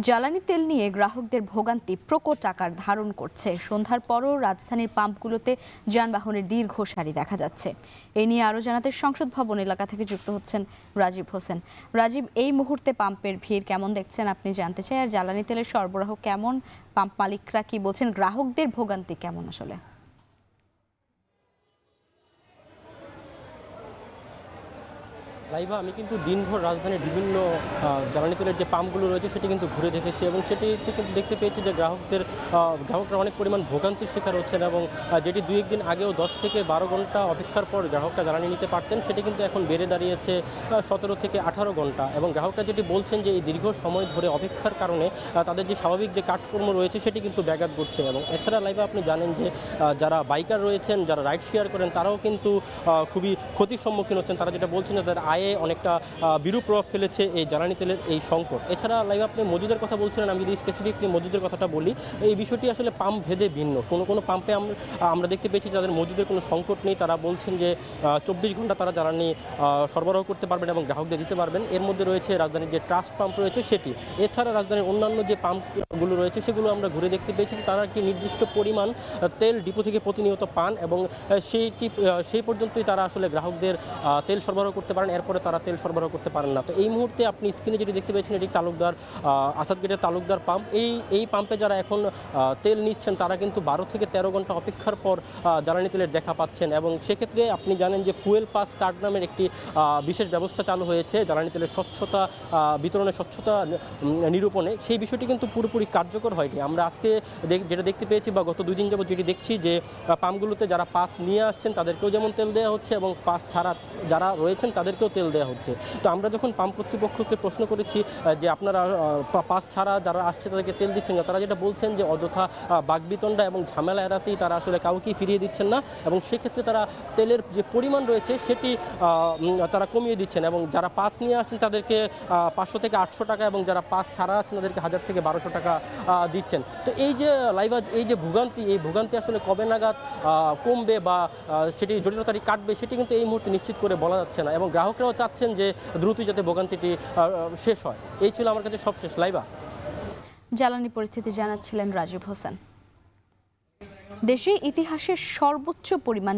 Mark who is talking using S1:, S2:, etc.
S1: জ্বালানি তেল নিয়ে গ্রাহকদের ভোগান্তি প্রকট আকার ধারণ করছে। সন্ধ্যার পরও রাজধানীর পাম্পগুলোতে যানবাহনের দীর্ঘ সারি দেখা যাচ্ছে। এ নিয়ে আরও জানাতে সংসদ ভবন এলাকা থেকে যুক্ত হচ্ছেন রাজীব হোসেন। রাজীব, এই মুহূর্তে পাম্পের ভিড় কেমন দেখছেন আপনি জানতে চাই, আর জ্বালানি তেলের সরবরাহ কেমন, পাম্প মালিকরা কি বলছেন, গ্রাহকদের ভোগান্তি কেমন আসলে?
S2: লাইভা, আমি কিন্তু দিনভর রাজধানীর বিভিন্ন জ্বালানি তেলের যে পাম্পগুলো রয়েছে সেটি কিন্তু ঘুরে দেখেছি এবং সেটিতে কিন্তু দেখতে পেয়েছি যে গ্রাহকরা অনেক পরিমাণ ভোগান্তির শিকার হচ্ছেন এবং যেটি 2-1 দিন আগেও 10 থেকে 12 ঘন্টা অপেক্ষার পর গ্রাহকরা জ্বালানি নিতে পারতেন, সেটি কিন্তু এখন বেড়ে দাঁড়িয়েছে 17 থেকে 18 ঘন্টা। এবং গ্রাহকরা যেটি বলছেন যে এই দীর্ঘ সময় ধরে অপেক্ষার কারণে তাদের যে স্বাভাবিক যে কাজকর্ম রয়েছে সেটি কিন্তু ব্যাঘাত ঘটছে। এবং এছাড়া লাইভা, আপনি জানেন যে যারা বাইকার রয়েছেন, যারা রাইড শেয়ার করেন, তারাও কিন্তু খুবই ক্ষতির সম্মুখীন হচ্ছেন। তারা যেটা বলছেন যে তাদের আয়ে অনেকটা বিরূপ প্রভাব ফেলেছে এই জ্বালানি তেলের এই সংকট। এছাড়া লাইভ, আপনি মজুদের কথা বলছিলেন, আমি যদি স্পেসিফিকলি মজুদের কথাটা বলি, এই বিষয়টি আসলে পাম্প ভেদে ভিন্ন। কোনো পাম্পে আমরা দেখতে পেয়েছি যাদের মজুদের কোনো সংকট নেই, তারা বলছেন যে 24 ঘন্টা তারা জ্বালানি সরবরাহ করতে পারবেন এবং গ্রাহকদের দিতে পারবেন। এর মধ্যে রয়েছে রাজধানীর যে ট্রাস্ট পাম্প রয়েছে সেটি। এছাড়া রাজধানীর অন্যান্য যে পাম্পগুলো রয়েছে সেগুলো আমরা ঘুরে দেখতে পেয়েছি যে তারা একটি নির্দিষ্ট পরিমাণ তেল ডিপো থেকে প্রতিনিয়ত পান এবং সেই পর্যন্তই তারা আসলে গ্রাহকদের তেল সরবরাহ করতে পারেন, এরপরে তারা তেল সরবরাহ করতে পারেন না। তো এই মুহূর্তে আপনি স্ক্রিনে যেটি দেখতে পেয়েছেন, এটি আসাদ গেটের তালুকদার পাম্প। এই পাম্পে যারা এখন তেল নিচ্ছেন তারা কিন্তু 12 থেকে 13 ঘন্টা অপেক্ষার পর জ্বালানি তেলের দেখা পাচ্ছেন। এবং সেক্ষেত্রে আপনি জানেন যে ফুয়েল পাস কার্ড নামের একটি বিশেষ ব্যবস্থা চালু হয়েছে জ্বালানি তেলের স্বচ্ছতা বিতরণে, স্বচ্ছতা নিরূপণে। সেই বিষয়টি কিন্তু পুরোপুরি কার্যকর হয়নি। আমরা আজকে যেটা দেখতে পেয়েছি বা গত 2 দিন যাবত যেটি দেখছি যে পাম্পগুলোতে যারা পাস নিয়ে আসছেন তাদেরকেও যেমন তেল দেওয়া হচ্ছে এবং পাস ছাড়া যারা রয়েছেন তাদেরকেও তেল দেওয়া হচ্ছে। তো আমরা যখন পাম্প কর্তৃপক্ষকে প্রশ্ন করেছি যে আপনারা পাস ছাড়া যারা আসছে তাদেরকে তেল দিচ্ছেন না, তারা যেটা বলছেন যে অযথা বাকবিতণ্ডা এবং ঝামেলা এড়াতেই তারা আসলে কাউকেই ফিরিয়ে দিচ্ছেন না এবং সেক্ষেত্রে তারা তেলের যে পরিমাণ রয়েছে সেটি তারা কমিয়ে দিচ্ছেন এবং যারা পাস নিয়ে আসছেন তাদেরকে 500 থেকে 800 টাকা এবং যারা পাস ছাড়া আছেন তাদেরকে 1000 থেকে 1200 টাকা দিচ্ছেন। তো এই যে লাইভা, এই যে ভোগান্তি আসলে কবে নাগাদ কমবে বা সেটি জটিলতাটি কাটবে সেটি কিন্তু এই মুহূর্তে নিশ্চিত করে বলা যাচ্ছে না এবং গ্রাহকরাও চাচ্ছেন যে দ্রুতই যাতে ভোগান্তিটি শেষ হয়। এই ছিল আমার কাছে সবশেষ লাইভা।
S1: জ্বালানি পরিস্থিতি জানাচ্ছিলেন রাজীব হোসেন। দেশে ইতিহাসের সর্বোচ্চ পরিমাণ